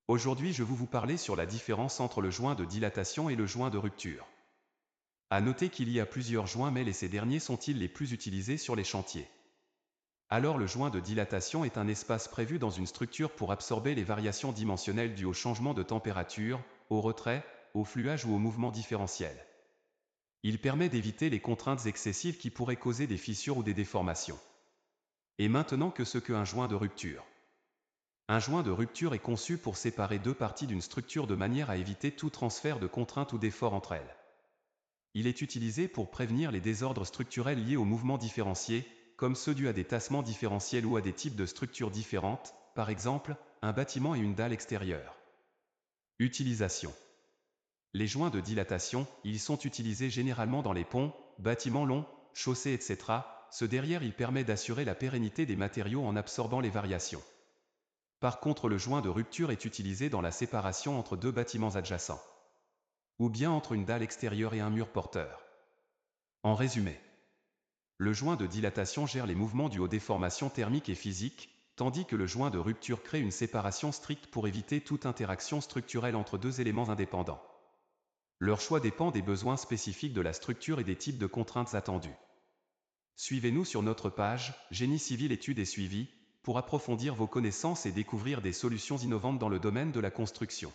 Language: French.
Aujourd'hui, je vais vous parler sur la différence entre le joint de dilatation et le joint de rupture. À noter qu'il y a plusieurs joints, mais ces derniers sont-ils les plus utilisés sur les chantiers? Alors, le joint de dilatation est un espace prévu dans une structure pour absorber les variations dimensionnelles dues au changement de température, au retrait, au fluage ou au mouvement différentiel. Il permet d'éviter les contraintes excessives qui pourraient causer des fissures ou des déformations. Et maintenant, que ce qu'un joint de rupture? Un joint de rupture est conçu pour séparer deux parties d'une structure de manière à éviter tout transfert de contraintes ou d'efforts entre elles. Il est utilisé pour prévenir les désordres structurels liés aux mouvements différenciés, comme ceux dus à des tassements différentiels ou à des types de structures différentes, par exemple, un bâtiment et une dalle extérieure. Utilisation. Les joints de dilatation, ils sont utilisés généralement dans les ponts, bâtiments longs, chaussées, etc. Ce derrière, il permet d'assurer la pérennité des matériaux en absorbant les variations. Par contre, le joint de rupture est utilisé dans la séparation entre deux bâtiments adjacents, ou bien entre une dalle extérieure et un mur porteur. En résumé, le joint de dilatation gère les mouvements dus aux déformations thermiques et physiques, tandis que le joint de rupture crée une séparation stricte pour éviter toute interaction structurelle entre deux éléments indépendants. Leur choix dépend des besoins spécifiques de la structure et des types de contraintes attendues. Suivez-nous sur notre page Génie civil études et suivi pour approfondir vos connaissances et découvrir des solutions innovantes dans le domaine de la construction.